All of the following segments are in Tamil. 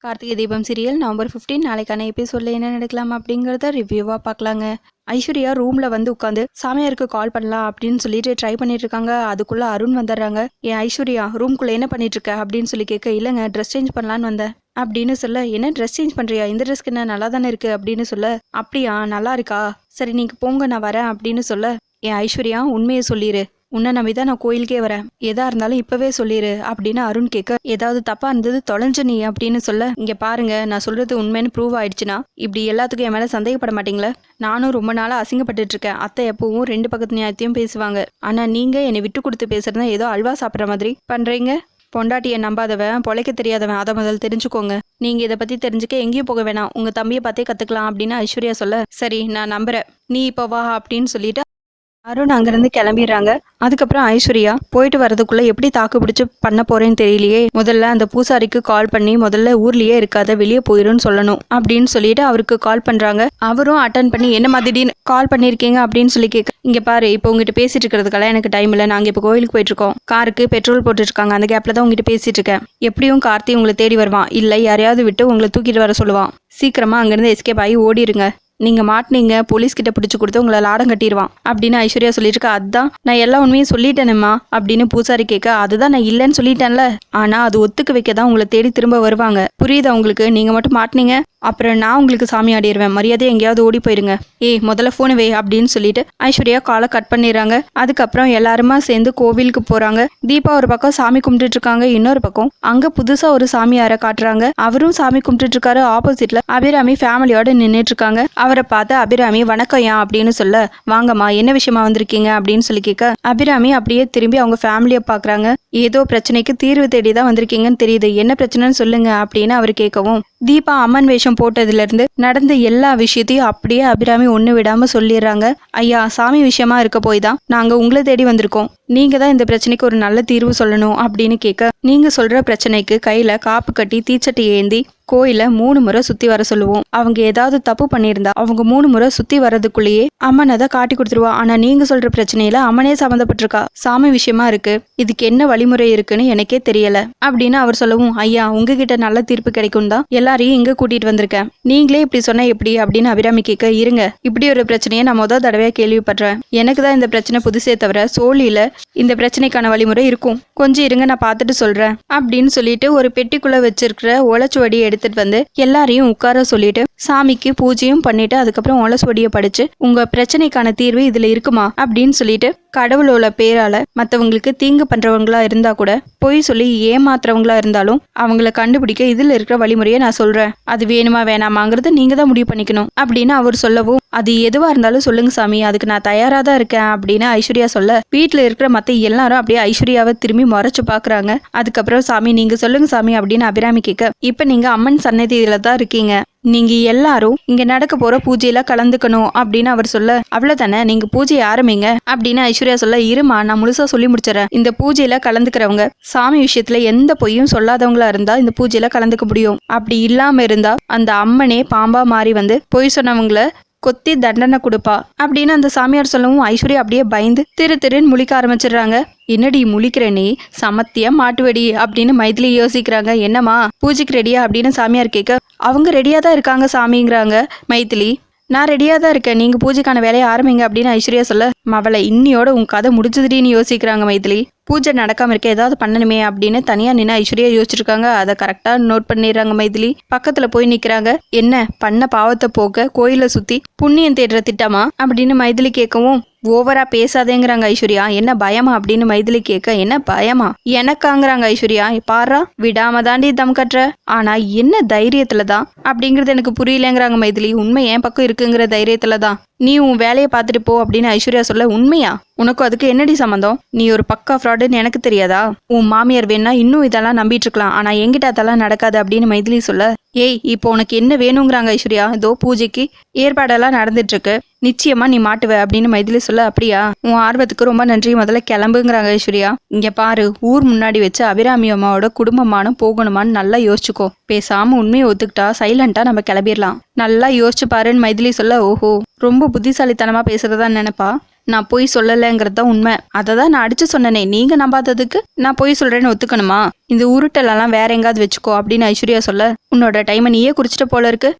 கார்த்திகை தீபம் சீரியல் நவம்பர் 15 நாளைக்கான எபிசோட்ல என்ன நடக்கலாம் அப்படிங்கறத ரிவ்யூவா பார்க்கலாங்க. ஐஸ்வர்யா ரூம்ல வந்து உட்காந்து சாமியாருக்கு கால் பண்ணலாம் அப்படின்னு சொல்லிட்டு ட்ரை பண்ணிட்டு இருக்காங்க. அதுக்குள்ள அருண் வந்துடுறாங்க. ஏன் ஐஸ்வர்யா ரூம்குள்ள என்ன பண்ணிட்டு இருக்க அப்படின்னு சொல்லி கேட்க, இல்லைங்க ட்ரெஸ் சேஞ்ச் பண்ணலான்னு வந்தேன் அப்படின்னு சொல்ல, என்ன ட்ரெஸ் சேஞ்ச் பண்றியா, இந்த ட்ரெஸ்க்கு என்ன நல்லா தானே இருக்கு அப்படின்னு சொல்ல, அப்படியா நல்லா இருக்கா, சரி நீங்க போங்க நான் வரேன் அப்படின்னு சொல்ல, ஏன் ஐஸ்வர்யா உண்மையை சொல்லிடு, உன்னை நம்பிதான் நான் கோயிலுக்கே வரேன், எதா இருந்தாலும் இப்பவே சொல்லிடு அப்படின்னு அருண் கேட்க, ஏதாவது தப்பா இருந்தது தொலைஞ்ச நீ அப்படின்னு சொல்ல, இங்க பாருங்க நான் சொல்றது உண்மைன்னு ப்ரூவ் ஆயிடுச்சுன்னா இப்படி எல்லாத்துக்கும் என் மேல சந்தேகப்பட மாட்டீங்களா, நானும் ரொம்ப நாளா அசிங்கப்பட்டுட்டு இருக்கேன், அத்தை எப்பவும் ரெண்டு பக்கத்து நியாயத்தையும் பேசுவாங்க, ஆனா நீங்க என்னை விட்டு கொடுத்து பேசுறதா ஏதோ அல்வா சாப்பிட்ற மாதிரி பண்றீங்க, பொண்டாட்டியை நம்பாதவன் பொழைக்க தெரியாதவன், அதை முதல்ல தெரிஞ்சுக்கோங்க, நீங்க இதை பத்தி தெரிஞ்சுக்க எங்கேயும் போக வேணாம், உங்க தம்பியை பார்த்தே கத்துக்கலாம் அப்படின்னு ஐஸ்வர்யா சொல்ல, சரி நான் நம்புறேன் நீ இப்போ வா அப்படின்னு சொல்லிட்டு அருண் அங்கிருந்து கிளம்பிடுறாங்க. அதுக்கப்புறம் ஐஸ்வர்யா போயிட்டு வரதுக்குள்ள எப்படி தாக்கு பிடிச்சு பண்ண போறேன்னு தெரியலையே, முதல்ல அந்த பூசாரிக்கு கால் பண்ணி முதல்ல ஊர்லயே இருக்காத வெளியே போயிருன்னு சொல்லணும் அப்படின்னு சொல்லிட்டு அவருக்கு கால் பண்றாங்க. அவரும் அட்டன் பண்ணி என்ன மாதிரி கால் பண்ணிருக்கீங்க அப்படின்னு சொல்லி கேட்க, இங்க பாரு இப்போ உங்ககிட்ட பேசிட்டு இருக்கிறதுக்கெல்லாம் எனக்கு டைம் இல்லை, நாங்க இப்போ கோயிலுக்கு போயிட்டு இருக்கோம், காருக்கு பெட்ரோல் போட்டுட்டு இருக்காங்க, அந்த கேப்ல தான் உங்ககிட்ட பேசிட்டு இருக்கேன், எப்படியும் கார்த்தி உங்களை தேடி வருவான், இல்லை யாரையாவது விட்டு உங்களை தூக்கிட்டு வர சொல்லுவான், சீக்கிரமா அங்கிருந்து எஸ்கேப் ஆகி ஓடிடுங்க, நீங்க மாட்டினீங்க போலீஸ் கிட்ட பிடிச்சு கொடுத்து உங்களை லாடம் கட்டிடுவான் அப்படின்னு ஐஸ்வர்யா சொல்லிட்டு இருக்கா. அதுதான் நான் எல்லா உண்மையும் சொல்லிட்டேனேம்மா அப்படின்னு பூசாரி கேட்க, அதுதான் நான் இல்லைன்னு சொல்லிட்டேன்ல, ஆனா அது ஒத்துக்க வைக்க தான் உங்களை தேடி திரும்ப வருவாங்க, புரியுதா உங்களுக்கு, நீங்க மட்டும் மாட்டினீங்க அப்புறம் நான் உங்களுக்கு சாமி ஆடிடுவேன், மரியாதையை எங்கேயாவது ஓடி போயிருங்க, முதல்ல போன வே அப்படின்னு சொல்லிட்டு ஐஸ்வர்யா காலை கட் பண்ணிடுறாங்க. அதுக்கப்புறம் எல்லாருமா சேர்ந்து கோவிலுக்கு போறாங்க. தீபா ஒரு பக்கம் சாமி கும்பிட்டுட்டு இருக்காங்க, இன்னொரு பக்கம் அங்க புதுசா ஒரு சாமியாரை காட்டுறாங்க, அவரும் சாமி கும்பிட்டுட்டு இருக்காரு. ஆப்போசிட்ல அபிராமி ஃபேமிலியோட நின்றுட்டு இருக்காங்க. அவரை பார்த்து அபிராமி வணக்கம் யா அப்படின்னு சொல்ல, வாங்கம்மா என்ன விஷயமா வந்திருக்கீங்க அப்படின்னு சொல்லி கேட்க, அபிராமி அப்படியே திரும்பி அவங்க ஃபேமிலியை பாக்குறாங்க. ஏதோ பிரச்சனைக்கு தீர்வு தேடி தான் வந்திருக்கீங்கன்னு தெரியுது, என்ன பிரச்சனைன்னு சொல்லுங்க அப்படின்னு அவர் கேட்கவும், தீபா அம்மன் வேஷம் போட்டதுல இருந்து நடந்த எல்லா விஷயத்தையும் அப்படியே அபிராமி ஒண்ணு விடாம சொல்லிடுறாங்க. ஐயா சாமி விஷயமா இருக்க போய் தான் நாங்க உங்களை தேடி வந்திருக்கோம், நீங்க தான் இந்த பிரச்சனைக்கு ஒரு நல்ல தீர்வு சொல்லணும் அப்படின்னு கேட்க, நீங்க சொல்ற பிரச்சனைக்கு கையில காப்பு கட்டி தீச்சட்டி ஏந்தி கோயில 3 முறை சுத்தி வர சொல்லுவோம், அவங்க ஏதாவது தப்பு பண்ணியிருந்தா அவங்க 3 முறை சுத்தி வர்றதுக்குள்ளேயே அம்மன் அதை காட்டி கொடுத்துருவா, ஆனா நீங்க சொல்ற பிரச்சனையில அம்மனே சம்மந்தப்பட்டிருக்கா, சாமி விஷயமா இருக்கு, இதுக்கு என்ன வழிமுறை இருக்குன்னு எனக்கே தெரியல அப்படின்னு அவர் சொல்லவும், ஐயா உங்ககிட்ட நல்ல தீர்ப்பு கிடைக்கும் தான் எல்லாரையும் இங்க கூட்டிட்டு வந்திருக்கேன், நீங்களே இப்படி சொன்ன எப்படி அப்படின்னு அபிராமி கேட்க, இருங்க இப்படி ஒரு பிரச்சனையை நான் முதல் தடவையா கேள்விப்படுறேன், எனக்கு தான் இந்த பிரச்சனை புதுசே தவிர சோழியில இந்த பிரச்சனைக்கான வழிமுறை இருக்கும், கொஞ்சம் இருங்க நான் பார்த்துட்டு சொல்றேன் அப்படின்னு சொல்லிட்டு ஒரு பெட்டிக்குள்ள வச்சிருக்கிற ஒலச்சுவடி எடுத்துட்டு வந்து எல்லாரையும் உட்கார சொல்லிட்டு சாமிக்கு பூஜையும் பண்ணிட்டு அதுக்கப்புறம் ஒலச்சுவடியை படிச்சு, உங்க பிரச்சனைக்கான தீர்வு இதுல இருக்குமா அப்படின்னு சொல்லிட்டு, கடவுளோட பேரால மற்றவங்களுக்கு தீங்கு பண்றவங்களா இருந்தா கூட பொய் சொல்லி ஏமாத்துறவங்களா இருந்தாலும் அவங்கள கண்டுபிடிக்க இதுல இருக்கிற வழிமுறையை நான் சொல்றேன், அது வேணுமா வேணாமாங்கிறத நீங்க தான் முடிவு பண்ணிக்கணும் அப்படின்னு அவர் சொல்லவும், அது எதுவா இருந்தாலும் சொல்லுங்க சாமி அதுக்கு நான் தயாரா தான் இருக்கேன் அப்படின்னு ஐஸ்வர்யா சொல்ல, வீட்டுல இருக்கிற மத்த எல்லாரும் அப்படியே ஐஸ்வர்யாவை திரும்பி முறைச்சு பாக்குறாங்க. அதுக்கப்புறம் சாமி நீங்க சொல்லுங்க சாமி அப்படின்னு அபிராமி கேட்க, இப்ப நீங்க அம்மன் சன்னதியில தான் இருக்கீங்க, நீங்க எல்லாரும் இங்க நடக்க போற பூஜையில கலந்துக்கணும் அப்படின்னு அவர் சொல்ல, அவ்வளவுதானே நீங்க பூஜையை ஆரம்பிங்க அப்படின்னு ஐஸ்வர்யா சொல்ல, இருமா நான் முழுசா சொல்லி முடிச்சிடறேன், இந்த பூஜையில கலந்துக்கிறவங்க சாமி விஷயத்துல எந்த பொய்யும் சொல்லாதவங்களா இருந்தா இந்த பூஜையில கலந்துக்க முடியும், அப்படி இல்லாம இருந்தா அந்த அம்மனே பாம்பா மாறி வந்து பொய் சொன்னவங்கள கொத்தி தண்டனை கொடுப்பா அப்படின்னு அந்த சாமியார் சொல்லவும், ஐஸ்வர்யா அப்படியே பயந்து திருன்னு முழிக்க ஆரம்பிச்சிடுறாங்க. என்னடி முழிக்கிற நீ, சமத்தியா மாட்டுவடி அப்படின்னு மைதிலி யோசிக்கிறாங்க. என்னம்மா பூஜைக்கு ரெடியா அப்படின்னு சாமியார் கேட்க, அவங்க ரெடியா தான் இருக்காங்க சாமிங்கிறாங்க மைதிலி, நான் ரெடியா தான் இருக்கேன், நீங்க பூஜைக்கான வேலையை ஆரம்பிங்க அப்படின்னு ஐஸ்வர்யா சொல்ல, மவளை இன்னியோட உன் கதை முடிஞ்சதுடின்னு யோசிக்கிறாங்க மைதிலி. பூஜை நடக்காம இருக்க ஏதாவது பண்ணணுமே அப்படின்னு தனியா நின்று ஐஸ்வர்யா யோசிச்சிருக்காங்க. அதை கரெக்டா நோட் பண்ணிடுறாங்க மைதிலி. பக்கத்துல போய் நிக்கிறாங்க. என்ன பண்ண பாவத்தை போக்க கோயில சுத்தி புண்ணியம் தேடுற திட்டமா அப்படின்னு மைதிலி கேட்கவும், ஓவரா பேசாதேங்கிறாங்க ஐஸ்வர்யா. என்ன பயமா அப்படின்னு மைதிலி கேட்க, என்ன பயமா எனக்காங்கிறாங்க ஐஸ்வர்யா. பாரா விடாம தாண்டி தம் கட்டுற, ஆனா என்ன தைரியத்துல தான் அப்படிங்கறது எனக்கு புரியலங்கிறாங்க மைதிலி. உண்மை என் பக்கம் இருக்குங்கிற தைரியத்துல தான் நீ உன் வேலையை பார்த்துட்டு போ அப்படின்னு ஐஸ்வர்யா சொல்ல, உண்மையா உனக்கும் அதுக்கு என்னடி சம்மந்தம், நீ ஒரு பக்கா ஃப்ராடுன்னு எனக்கு தெரியாதா, உன் மாமியார் வேணா இன்னும் இதெல்லாம் நம்பிட்டு இருக்கலாம், ஆனா என்கிட்ட அதெல்லாம் நடக்காது அப்படின்னு மைதிலி சொல்ல, ஏய் இப்போ உனக்கு என்ன வேணுங்கிறாங்க ஐஸ்வர்யா. இதோ பூஜைக்கு ஏற்பாடெல்லாம் நடந்துட்டு இருக்கு, நிச்சயமா நீ மாட்டுவ அப்படின்னு மைதிலி சொல்ல, அப்படியா உன் ஆர்வத்துக்கு ரொம்ப நன்றி, முதல்ல கிளம்புங்கிறாங்க ஐஸ்வர்யா. இங்க பாரு ஊர் முன்னாடி வச்சு அபிராமி அம்மாவோட குடும்பமானு போகணுமான்னு நல்லா யோசிச்சுக்கோ, பேசாம உண்மையை ஒத்துக்கிட்டா சைலண்டா நம்ம கிளம்பிடலாம், நல்லா யோசிச்சு பாருன்னு மைதிலி சொல்ல, ஓஹோ ரொம்ப புத்திசாலித்தனமா பேசுறதா நினைப்பா, நான் பொய் சொல்லலைங்கிறது தான் உண்மை. அதை தான் நான் அடிச்சு சொன்னனே, நீங்க நம்பாததுக்கு நான் பொய் சொல்றேன்னு ஒத்துக்கணுமா? இந்த உருட்டலெல்லாம் வேற எங்காவது வச்சுக்கோ அப்படின்னு ஐஸ்வர்யா சொல்ல, உன்னோட டைமை நீயே குறிச்சிட்ட போல இருக்கு.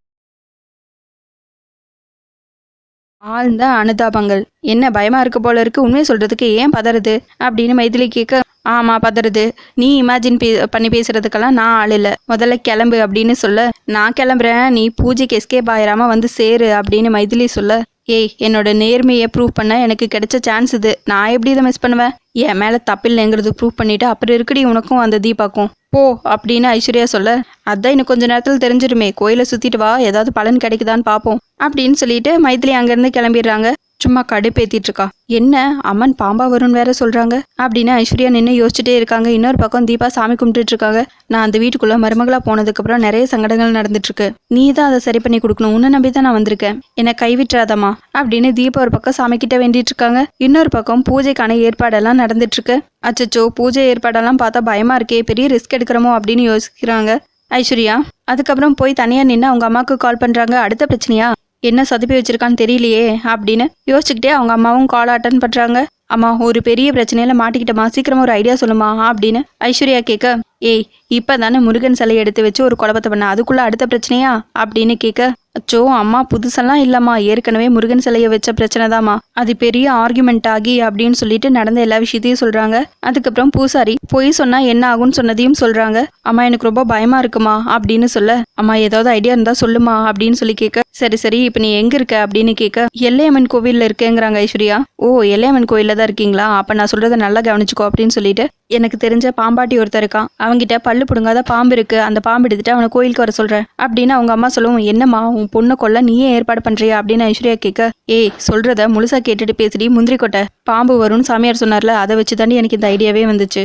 ஆழ்ந்த அனுதாபங்கள். என்ன பயமா இருக்கு போல இருக்கு, உண்மையை சொல்றதுக்கு ஏன் பதறது அப்படின்னு மைதிலி கேட்க, ஆமா பதறது. நீ இமேஜின் பண்ணி பேசுறதுக்கெல்லாம் நான் ஆள் இல்லை, முதல்ல கிளம்பு அப்படின்னு சொல்ல, நான் கிளம்புறேன், நீ பூஜைக்கு எஸ்கேப் ஆயிராம வந்து சேரு அப்படின்னு மைதிலி சொல்ல, ஏய் என்னோட நேர்மையை ப்ரூவ் பண்ண எனக்கு கிடைச்ச சான்ஸ் இது, நான் எப்படி இதை மிஸ் பண்ணுவேன்? என் மேலே தப்பில்லைங்கிறது ப்ரூவ் பண்ணிட்டு அப்புறம் இருக்குடி உனக்கும் அந்த தீபாக்கும் போ அப்படின்னு ஐஸ்வர்யா சொல்ல, அதான் இன்னும் கொஞ்ச நேரத்தில் தெரிஞ்சிருமே, கோயிலை சுற்றிட்டு வா, ஏதாவது பலன் கிடைக்குதான்னு பார்ப்போம் அப்படின்னு சொல்லிட்டு மைதிலி அங்கேருந்து கிளம்பிடுறாங்க. சும்மா கடுப்பேத்திட்டு இருக்கா. என்ன அம்மன் பாம்பா வரும்னு வேற சொல்றாங்க அப்படின்னு ஐஸ்வர்யா நின்று யோசிச்சுட்டே இருக்காங்க. இன்னொரு பக்கம் தீபா சாமி கும்பிட்டுட்டு இருக்காங்க. நான் அந்த வீட்டுக்குள்ள மருமகளா போனதுக்கு அப்புறம் நிறைய சங்கடங்கள் நடந்துட்டு இருக்கு, நீ தான் அதை சரி பண்ணி கொடுக்கணும், உன்னை நம்பி தான் நான் வந்திருக்கேன், என்னை கைவிட்டுறாதம்மா அப்படின்னு தீபா ஒரு பக்கம் சாமி கிட்ட வேண்டிட்டு இருக்காங்க. இன்னொரு பக்கம் பூஜைக்கான ஏற்பாடெல்லாம் நடந்துட்டு இருக்கு. அச்சச்சோ பூஜை ஏற்பாடெல்லாம் பார்த்தா பயமா இருக்கே, பெரிய ரிஸ்க் எடுக்கிறோமோ அப்படின்னு யோசிக்கிறாங்க ஐஸ்வர்யா. அதுக்கப்புறம் போய் தனியா நின்று அவங்க அம்மாவுக்கு கால் பண்றாங்க. அடுத்த பிரச்சனையா, என்ன சொதப்பி வச்சிருக்கான்னு தெரியலையே அப்படின்னு யோசிச்சுக்கிட்டே அவங்க அம்மாவும் கால் அட்டன் பண்றாங்க. அம்மா ஒரு பெரிய பிரச்சனையில மாட்டிக்கிட்டமா, சீக்கிரமா ஒரு ஐடியா சொல்லுமா அப்படின்னு ஐஸ்வர்யா கேட்க, ஏய் இப்பதானே முருகன் சிலை எடுத்து வச்சு ஒரு குழப்பத்தை பண்ண, அதுக்குள்ள அடுத்த பிரச்சனையா அப்படின்னு கேட்க, அச்சோ அம்மா புதுசெல்லாம் இல்லம்மா, ஏற்கனவே முருகன் சிலையை வச்ச பிரச்சனை தாம்மா, அது பெரிய ஆர்குமெண்ட் ஆகி அப்படின்னு சொல்லிட்டு நடந்த எல்லா விஷயத்தையும் சொல்றாங்க. அதுக்கப்புறம் பூசாரி பொய் சொன்னா என்ன ஆகும்னு சொன்னதையும் சொல்றாங்க. அம்மா எனக்கு ரொம்ப பயமா இருக்குமா அப்படின்னு சொல்ல, அம்மா ஏதாவது ஐடியா இருந்தா சொல்லுமா அப்படின்னு சொல்லி கேட்க, சரி சரி இப்போ நீ எங்க இருக்க அப்படின்னு கேட்க, எல்லையம்மன் கோவில்ல இருக்கேங்கிறாங்க ஐஸ்வர்யா. ஓ எல்லையம்மன் கோயில்ல தான் இருக்கீங்களா, அப்ப நான் சொல்றதை நல்லா கவனிச்சுக்கோ அப்படின்னு சொல்லிட்டு, எனக்கு தெரிஞ்ச பாம்பாட்டி ஒருத்தர் இருக்கான், அவங்கிட்ட பல்லு பிடுங்காத பாம்பு இருக்கு, அந்த பாம்பு எடுத்துட்டு அவனை கோயிலுக்கு வர சொல்றேன் அப்படின்னு அவங்க அம்மா சொல்லுவோம். என்னம்மா உன் பொண்ணை கொல்ல நீயே ஏற்பாடு பண்றியா அப்படின்னு ஐஸ்வர்யா கேட்க, ஏய் சொல்றத முழுசா கேட்டுட்டு பேசிடி, முந்திரி கொட்டை, பாம்பு வரும்னு சாமியார் சொன்னார்ல, அதை வச்சு தாண்டி எனக்கு இந்த ஐடியாவே வந்துச்சு.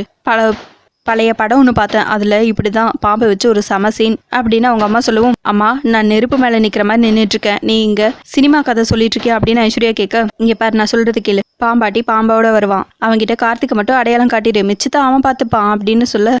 பழைய படம் ஒன்று பார்த்தேன், அதில் இப்படி தான் பாம்பை வச்சு ஒரு செம சீன் அப்படின்னு அவங்க அம்மா சொல்லுவோம். அம்மா நான் நெருப்பு மேலே நிற்கிற மாதிரி நின்றுட்டு இருக்கேன், நீ இங்கே சினிமா கதை சொல்லிட்டு இருக்கியா அப்படின்னு ஐஸ்வர்யா கேட்க, இங்கே பாரு நான் சொல்றது கேளு, பாம்பாட்டி பாம்போட வருவான், அவன்கிட்ட கார்த்திகை மட்டும் அடையாளம் காட்டிடு, மிச்சத்தை அவன் பார்த்துப்பான் அப்படின்னு சொல்ல,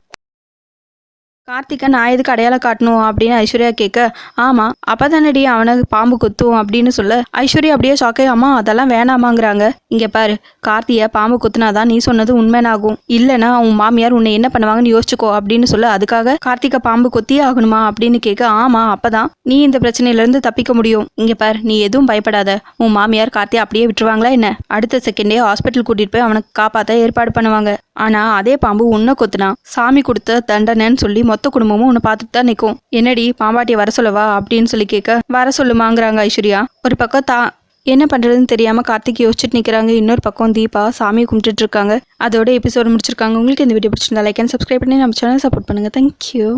கார்த்திகை நான் எதுக்கு அடையாளம் காட்டணும் அப்படின்னு ஐஸ்வர்யா கேட்க, ஆமாம் அப்போ தானடி அவனுக்கு பாம்பு குத்தும் அப்படின்னு சொல்ல, ஐஸ்வர்யா அப்படியே ஷாக்கே, அம்மா அதெல்லாம் வேணாமாங்கிறாங்க. இங்கே பாரு கார்த்தியை பாம்பு குத்துனாதான் நீ சொன்னது உண்மைனாகும், இல்லைன்னா உன் மாமியார் உன்னை என்ன பண்ணுவாங்கன்னு யோசிச்சுக்கோ அப்படின்னு சொல்ல, அதுக்காக கார்த்திகை பாம்பு கொத்தியே ஆகணுமா அப்படின்னு கேட்க, ஆமாம் அப்பதான் நீ இந்த பிரச்சனையிலேருந்து தப்பிக்க முடியும். இங்கே பாரு நீ எதுவும் பயப்படாத, உன் மாமியார் கார்த்தியை அப்படியே விட்டுருவாங்களா என்ன, அடுத்த செகண்டே ஹாஸ்பிட்டல் கூட்டிகிட்டு போய் அவனுக்கு காப்பாற்ற ஏற்பாடு பண்ணுவாங்க. ஆனால் அதே பாம்பு உன்னை கொத்துனா சாமி கொடுத்த தண்டனைன்னு சொல்லி மொத்த குடும்பமும் உன்னை பார்த்துட்டு தான் நிற்கும். என்னடி பாம்பாட்டியை வர சொல்லவா அப்படின்னு சொல்லி கேட்க, வர சொல்லுமாங்கிறாங்க ஐஸ்வர்யா. ஒரு பக்கம் என்ன பண்ணுறதுன்னு தெரியாமல் கார்த்திக் யோசிச்சுட்டு நிற்கிறாங்க. இன்னொரு பக்கம் தீபா சாமியை கும்பிட்டுட்டு இருக்காங்க. அதோட எபிசோடு முடிச்சிருக்காங்க. உங்களுக்கு இந்த வீடியோ பிடிச்சிருந்தா லைக் அண்ட் சப்ஸ்கிரைப் பண்ணி நம்ம சேனல் சப்போர்ட் பண்ணுங்கள். தேங்க்யூ.